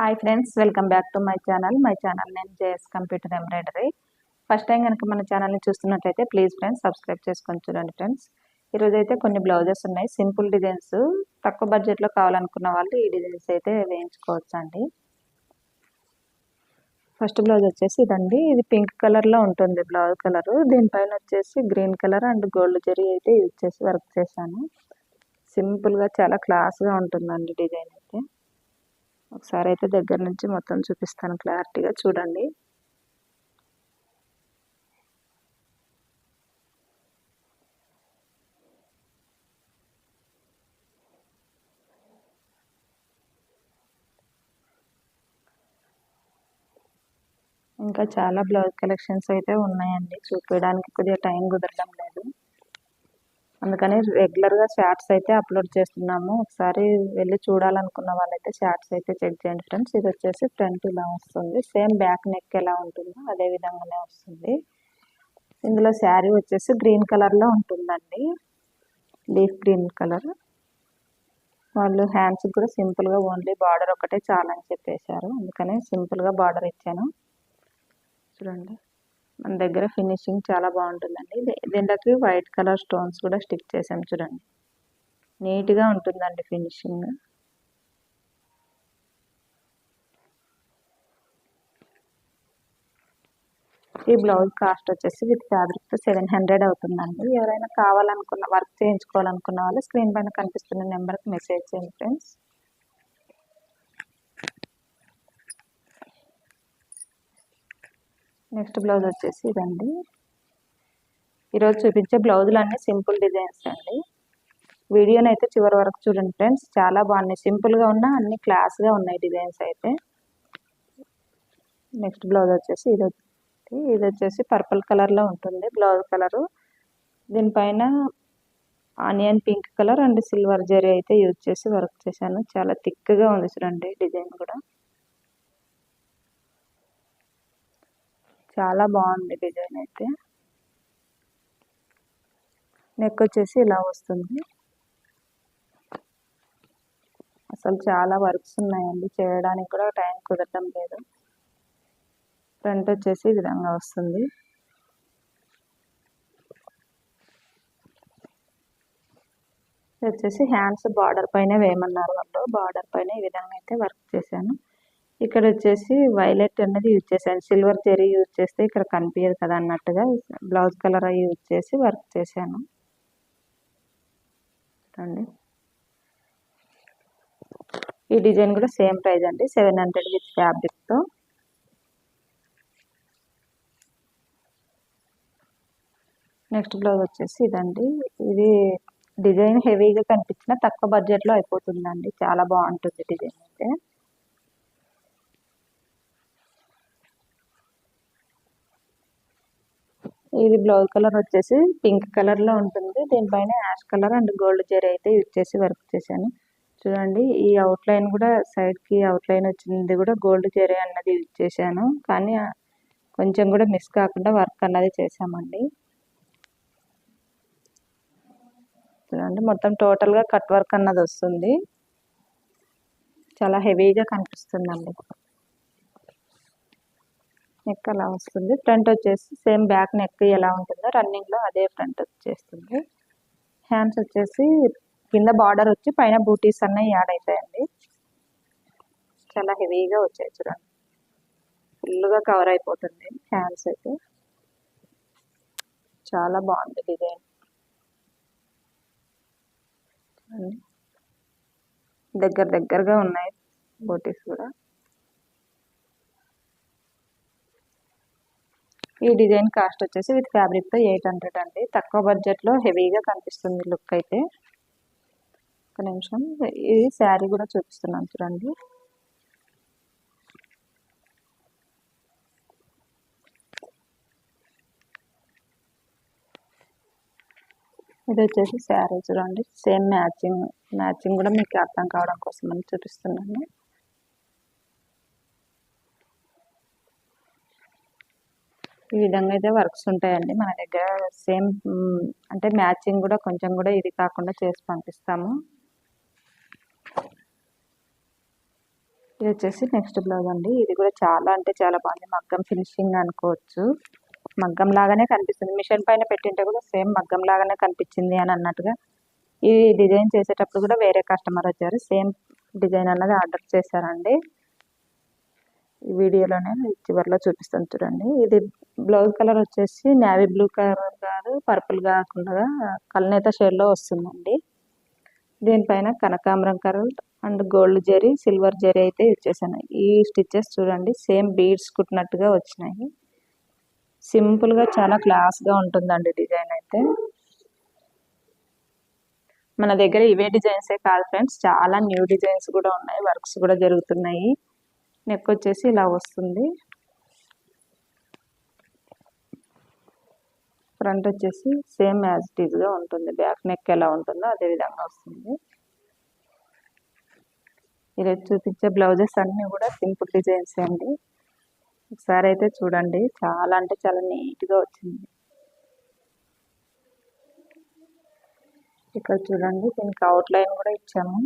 Hi friends, welcome back to my channel. నేను JS computer embroidery. First time కనుక మన ఛానల్ని చూస్తున్నట్లయితే ప్లీజ్ ఫ్రెండ్స్ సబ్స్క్రైబ్ చేసుకొని చూడండి ఫ్రెండ్స్. ఈరోజు అయితే కొన్ని బ్లౌజెస్ ఉన్నాయి, సింపుల్ డిజైన్స్. తక్కువ బడ్జెట్లో కావాలనుకున్న వాళ్ళు ఈ డిజైన్స్ అయితే వేయించుకోవచ్చు అండి. ఫస్ట్ బ్లౌజ్ వచ్చేసి ఇదండి. ఇది పింక్ కలర్లో ఉంటుంది బ్లౌజ్ కలరు. దీనిపైన వచ్చేసి green colour and gold zari అయితే యూజ్ చేసి వర్క్ చేశాను. సింపుల్గా చాలా క్లాస్గా ఉంటుందండి డిజైన్ అయితే. ఒకసారి అయితే దగ్గర నుంచి మొత్తం చూపిస్తాను, క్లారిటీగా చూడండి. ఇంకా చాలా బ్లౌజ్ కలెక్షన్స్ అయితే ఉన్నాయండి, చూపించడానికి కొద్దిగా టైం కుదరడం లేదు. అందుకని రెగ్యులర్గా షార్ట్స్ అయితే అప్లోడ్ చేస్తున్నాము. ఒకసారి వెళ్ళి చూడాలనుకున్న వాళ్ళైతే షార్ట్స్ అయితే చెక్ చేయండి ఫ్రెండ్స్. ఇది వచ్చేసి ఫ్రంట్ ఇలా వస్తుంది, సేమ్ బ్యాక్ నెక్ ఎలా ఉంటుందో అదే విధంగానే వస్తుంది. ఇందులో శారీ వచ్చేసి గ్రీన్ కలర్లో ఉంటుందండి, లీఫ్ గ్రీన్ కలర్. వాళ్ళు హ్యాండ్స్ కూడా సింపుల్గా ఓన్లీ బార్డర్ ఒకటే చాలని చెప్పేశారు, అందుకనే సింపుల్గా బార్డర్ ఇచ్చాను. చూడండి, మన దగ్గర ఫినిషింగ్ చాలా బాగుంటుందండి. దీంట్లోకి వైట్ కలర్ స్టోన్స్ కూడా స్టిక్ చేసాం. చూడండి, నీట్గా ఉంటుందండి ఫినిషింగ్. ఈ బ్లౌజ్ కాస్ట్ వచ్చేసి విత్ ఫ్యాబ్రిక్తో 700 అవుతుందండి. ఎవరైనా కావాలనుకున్న, వర్క్ చేయించుకోవాలనుకున్న వాళ్ళు స్క్రీన్ పైన కనిపిస్తున్న నెంబర్కి మెసేజ్ చేయండి ఫ్రెండ్స్. నెక్స్ట్ బ్లౌజ్ వచ్చేసి ఇదండి. ఈరోజు చూపించే బ్లౌజులు అన్నీ సింపుల్ డిజైన్స్ అండి. వీడియోని అయితే చివరి వరకు చూడండి ఫ్రెండ్స్, చాలా బాగున్నాయి. సింపుల్గా ఉన్న అన్ని క్లాస్గా ఉన్నాయి డిజైన్స్ అయితే. నెక్స్ట్ బ్లౌజ్ వచ్చేసి ఇది వచ్చేసి పర్పుల్ కలర్లో ఉంటుంది బ్లౌజ్ కలరు. దీనిపైన onion pink colour and silver zari అయితే యూజ్ చేసి వర్క్ చేశాను. చాలా థిక్గా ఉంది చూడండి, డిజైన్ కూడా చాలా బాగుంది డిజైన్ అయితే. నెక్ వచ్చేసి ఇలా వస్తుంది. అసలు చాలా వర్క్స్ ఉన్నాయండి, చేయడానికి కూడా టైం కుదరడం లేదు. ఫ్రంట్ వచ్చేసి ఈ విధంగా వస్తుంది. వచ్చేసి హ్యాండ్స్ బార్డర్ పైన వేయమన్నారు వాళ్ళు, బార్డర్ పైన ఈ విధంగా అయితే వర్క్ చేశాను. ఇక్కడ వచ్చేసి వైలెట్ అనేది యూజ్ చేశాను, సిల్వర్ జెరీ యూజ్ చేస్తే ఇక్కడ కనిపించదు కదా అన్నట్టుగా బ్లౌజ్ కలర్ యూజ్ చేసి వర్క్ చేశాను. చూడండి, ఈ డిజైన్ కూడా సేమ్ ప్రైస్ అండి, 700 విత్ ఫ్యాబ్రిక్తో. నెక్స్ట్ బ్లౌజ్ వచ్చేసి ఇదండి. ఇది డిజైన్ హెవీగా కనిపించిన తక్కువ బడ్జెట్లో అయిపోతుందండి, చాలా బాగుంటుంది డిజైన్ అయితే. ఇది బ్లౌజ్ కలర్ వచ్చేసి పింక్ కలర్లో ఉంటుంది. దీనిపైన ash colour and gold zari అయితే యూజ్ చేసి వర్క్ చేశాను. చూడండి, ఈ అవుట్లైన్ కూడా సైడ్కి అవుట్లైన్ వచ్చింది కూడా గోల్డ్ జరీ అన్నది యూజ్ చేశాను, కానీ కొంచెం కూడా మిస్ కాకుండా వర్క్ అన్నది చేశామండి. చూడండి, మొత్తం టోటల్గా కట్ వర్క్ అన్నది వస్తుంది, చాలా హెవీగా కనిపిస్తుందండి. నెక్ అలా వస్తుంది. ఫ్రంట్ వచ్చేసి సేమ్ బ్యాక్ నెక్ ఎలా ఉంటుందో రన్నింగ్లో అదే ఫ్రంట్ వచ్చేస్తుంది. హ్యాండ్స్ వచ్చేసి కింద బార్డర్ వచ్చి పైన బూటీస్ అన్నవి యాడ్ అవుతాయండి. చాలా హెవీగా వచ్చాయి చూడండి, ఫుల్గా కవర్ అయిపోతుంది హ్యాండ్స్ అయితే. చాలా బాగుంది డిజైన్. దగ్గరగా ఉన్నాయి బూటీస్ కూడా. ఈ డిజైన్ కాస్ట్ వచ్చేసి విత్ ఫ్యాబ్రిక్తో 800 అండి. తక్కువ బడ్జెట్లో హెవీగా కనిపిస్తుంది లుక్ అయితే. ఒక నిమిషం, ఇది శారీ కూడా చూపిస్తున్నాను చూడండి. ఇది వచ్చేసి శారీ చూడండి, సేమ్ మ్యాచింగ్ కూడా మీకు అర్థం కావడం కోసం అని చూపిస్తున్నాను. ఈ విధంగా అయితే వర్క్స్ ఉంటాయండి మన దగ్గర. సేమ్ అంటే మ్యాచింగ్ కూడా కొంచెం కూడా ఇది కాకుండా చేసి పంపిస్తాము. ఇది వచ్చేసి నెక్స్ట్ బ్లౌజ్ అండి. ఇది కూడా చాలా అంటే చాలా బాగుంది. మగ్గం ఫినిషింగ్ అనుకోవచ్చు. మగ్గం లాగానే కనిపిస్తుంది. మిషన్ పైన పెట్టింటే కూడా సేమ్ మగ్గం లాగానే కనిపించింది అని అన్నట్టుగా. ఈ డిజైన్ చేసేటప్పుడు కూడా వేరే కస్టమర్ వచ్చారు. సేమ్ డిజైన్ అన్నది ఆర్డర్ చేశారండి. ఈ వీడియోలోనే చివరిలో చూపిస్తాను చూడండి. ఇది బ్లౌజ్ కలర్ వచ్చేసి నేవీ బ్లూ కలర్ కాదు, పర్పుల్ కాకుండా కల్నేత షేడ్లో వస్తుందండి. దీనిపైన కనకాంబరం colour and gold zari, silver zari అయితే ఇచ్చేసాను. ఈ స్టిచ్చెస్ చూడండి సేమ్ బీడ్స్ కుట్టినట్టుగా వచ్చినాయి. సింపుల్గా చాలా క్లాస్గా ఉంటుందండి డిజైన్ అయితే. మన దగ్గర ఇవే డిజైన్సే కాదు ఫ్రెండ్స్, చాలా న్యూ డిజైన్స్ కూడా ఉన్నాయి. వర్క్స్ కూడా జరుగుతున్నాయి. నెక్ వచ్చేసి ఇలా వస్తుంది. ఫ్రంట్ వచ్చేసి సేమ్ యాజ్ ఇట్ ఈజ్గా ఉంటుంది. బ్యాక్ నెక్ ఎలా ఉంటుందో అదే విధంగా వస్తుంది. ఈరోజు చూపించే బ్లౌజెస్ అన్నీ కూడా సింపుల్ డిజైన్స్ అండి. ఒకసారి అయితే చూడండి, చాలా అంటే చాలా నీట్గా వచ్చింది. ఇక్కడ చూడండి, దీనికి అవుట్ లైన్ కూడా ఇచ్చాము.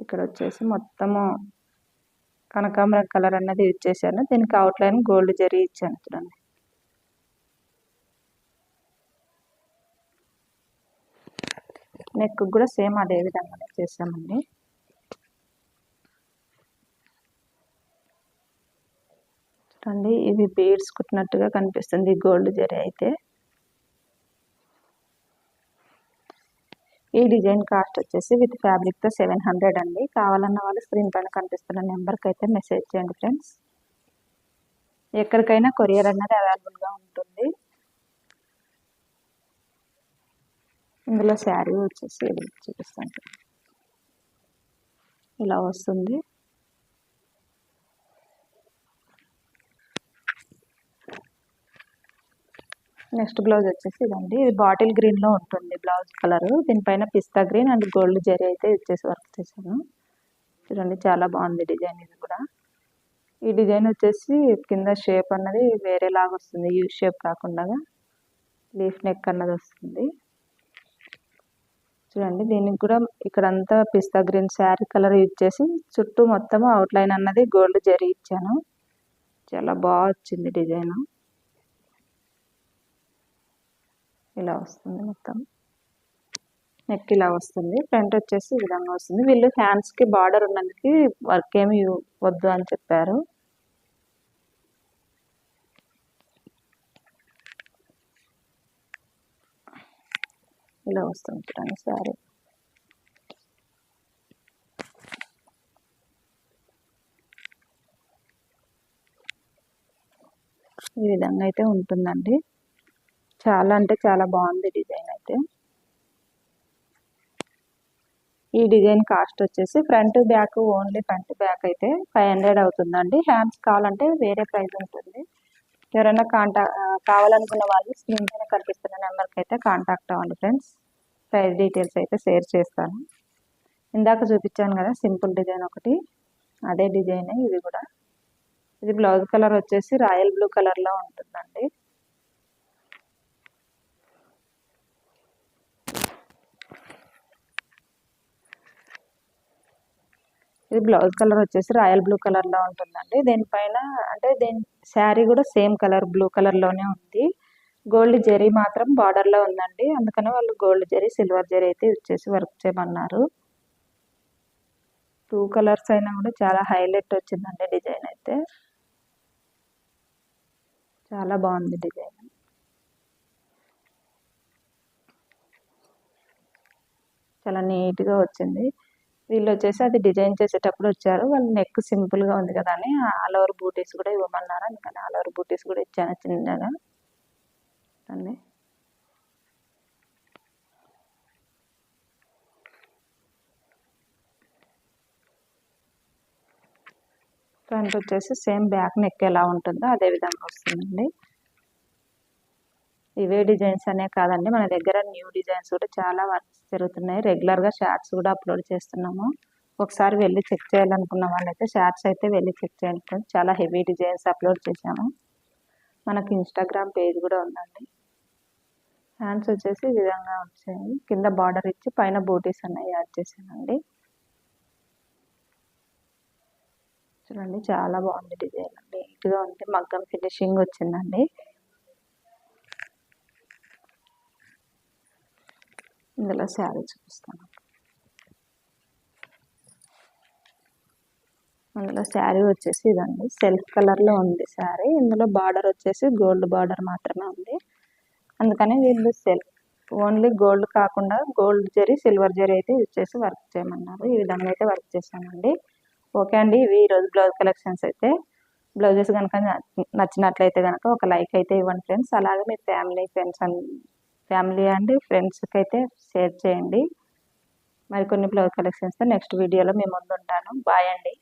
ఇక్కడ వచ్చేసి మొత్తము కనకాంబరం కలర్ అన్నది ఇచ్చేసాను. దీనికి అవుట్ లైన్ గోల్డ్ జరీ ఇచ్చాను చూడండి. నెక్ కూడా సేమ్ అదే విధంగానే చేసామండి. చూడండి, ఇవి బీడ్స్ కుట్టినట్టుగా కనిపిస్తుంది గోల్డ్ జరీ అయితే. ఈ డిజైన్ కాస్ట్ వచ్చేసి విత్ ఫ్యాబ్రిక్తో 700 అండి. కావాలన్న వాళ్ళు స్క్రీన్ పైన కనిపిస్తున్న నెంబర్కి అయితే మెసేజ్ చేయండి ఫ్రెండ్స్. ఎక్కడికైనా కొరియర్ అన్నది అవైలబుల్గా ఉంటుంది. ఇందులో శారీ వచ్చేసి చూపిస్తాను. ఇలా వస్తుంది. నెక్స్ట్ బ్లౌజ్ వచ్చేసి ఇదండి. ఇది బాటిల్ గ్రీన్లో ఉంటుంది బ్లౌజ్ కలర్. దీనిపైన పిస్తా గ్రీన్ అండ్ గోల్డ్ జరీ అయితే ఇచ్చేసి వర్క్ చేశాను. చూడండి, చాలా బాగుంది డిజైన్. ఇది కూడా ఈ డిజైన్ వచ్చేసి కింద షేప్ అన్నది వేరేలాగా వస్తుంది. యూ షేప్ కాకుండా లీఫ్ నెక్ అన్నది వస్తుంది. చూడండి, దీనికి కూడా ఇక్కడంతా పిస్తా గ్రీన్ శారీ కలర్ యూజ్ చేసి చుట్టూ మొత్తం అవుట్లైన్ అన్నది గోల్డ్ జరీ ఇచ్చాను. చాలా బాగా వచ్చింది డిజైన్. ఇలా వస్తుంది మొత్తం. నెక్ ఇలా వస్తుంది. ఫ్రంట్ వచ్చేసి ఈ విధంగా వస్తుంది. వీళ్ళు హ్యాండ్స్కి బార్డర్ ఉన్నందుకు వర్క్ ఏమి వద్దు అని చెప్పారు. ఇలా వస్తుంది చూడండి శారీ. ఈ విధంగా అయితే ఉంటుందండి. చాలా అంటే చాలా బాగుంది డిజైన్ అయితే. ఈ డిజైన్ కాస్ట్ వచ్చేసి front back only front back అయితే 500 అవుతుందండి. హ్యాండ్స్ కావాలంటే వేరే ప్రైస్ ఉంటుంది. ఎవరైనా కావాలనుకున్న వాళ్ళు స్క్రీన్ పైన కనిపిస్తున్న నెంబర్కి అయితే కాంటాక్ట్ అవ్వండి ఫ్రెండ్స్. ప్రైస్ డీటెయిల్స్ అయితే షేర్ చేస్తాను. ఇందాక చూపించాను కదా సింపుల్ డిజైన్ ఒకటి, అదే డిజైన్ ఇది కూడా. ఇది బ్లౌజ్ కలర్ వచ్చేసి రాయల్ బ్లూ కలర్లో ఉంటుందండి. ఇది బ్లౌజ్ కలర్ వచ్చేసి రాయల్ బ్లూ కలర్లో ఉంటుందండి. దీనిపైన అంటే దీని శారీ కూడా సేమ్ కలర్ బ్లూ కలర్లోనే ఉంది. గోల్డ్ జరీ మాత్రం బార్డర్లో ఉందండి. అందుకని వాళ్ళు గోల్డ్ జరీ సిల్వర్ జరీ అయితే ఇచ్చేసి వర్క్ చేయమన్నారు. 2 కలర్స్ అయినా కూడా చాలా హైలైట్ వచ్చిందండి డిజైన్ అయితే. చాలా బాగుంది డిజైన్. చాలా నీట్గా వచ్చింది. వీళ్ళు వచ్చేసి అది డిజైన్ చేసేటప్పుడు వచ్చారు. వాళ్ళు నెక్ సింపుల్గా ఉంది కదా అని ఆల్ ఓవర్ బూటీస్ కూడా ఇవ్వమన్నారు. అందుకని ఆల్ ఓవర్ బూటీస్ కూడా ఇచ్చాను చిన్నగా అన్నీ. ఫ్రంట్ వచ్చేసి సేమ్ బ్యాక్ నెక్ ఎలా ఉంటుందో అదే విధంగా వస్తుందండి. ఇవే డిజైన్స్ అనే కాదండి, మన దగ్గర న్యూ డిజైన్స్ కూడా చాలా వర్క్స్ జరుగుతున్నాయి. రెగ్యులర్గా షార్ట్స్ కూడా అప్లోడ్ చేస్తున్నాము. ఒకసారి వెళ్ళి చెక్ చేయాలనుకున్న వాళ్ళైతే షార్ట్స్ అయితే వెళ్ళి చెక్ చేయండి. చాలా హెవీ డిజైన్స్ అప్లోడ్ చేశాము. మనకి ఇన్స్టాగ్రామ్ పేజ్ కూడా ఉందండి. హ్యాండ్స్ వచ్చేసి ఈ విధంగా వచ్చాయి. కింద బార్డర్ ఇచ్చి పైన బూటీస్ అన్నవి యాడ్ చేశానండి. చూడండి చాలా బాగుంది డిజైన్, నీట్గా ఉంది, మగ్గం ఫినిషింగ్ వచ్చిందండి. ఇందులో శారీ చూపిస్తాను. అందులో శారీ వచ్చేసి ఇదండి, సెల్ఫ్ కలర్లో ఉంది శారీ. ఇందులో బార్డర్ వచ్చేసి గోల్డ్ బార్డర్ మాత్రమే ఉంది. అందుకని వీళ్ళు ఓన్లీ గోల్డ్ కాకుండా గోల్డ్ జరీ, సిల్వర్ జరీ అయితే యూజ్ చేసి వర్క్ చేయమన్నారు. ఈ విధంగా అయితే వర్క్ చేశానండి. ఓకే అండి, ఇవి ఈరోజు బ్లౌజ్ కలెక్షన్స్ అయితే. బ్లౌజెస్ కనుక నచ్చినట్లయితే కనుక ఒక లైక్ అయితే ఇవ్వండి ఫ్రెండ్స్. అలాగే మీ ఫ్యామిలీ అండ్ ఫ్రెండ్స్కి అయితే షేర్ చేయండి. మరికొన్ని బ్లౌజ్ కలెక్షన్స్తో నెక్స్ట్ వీడియోలో మీ ముందు ఉంటాను. బాయ్ అండి.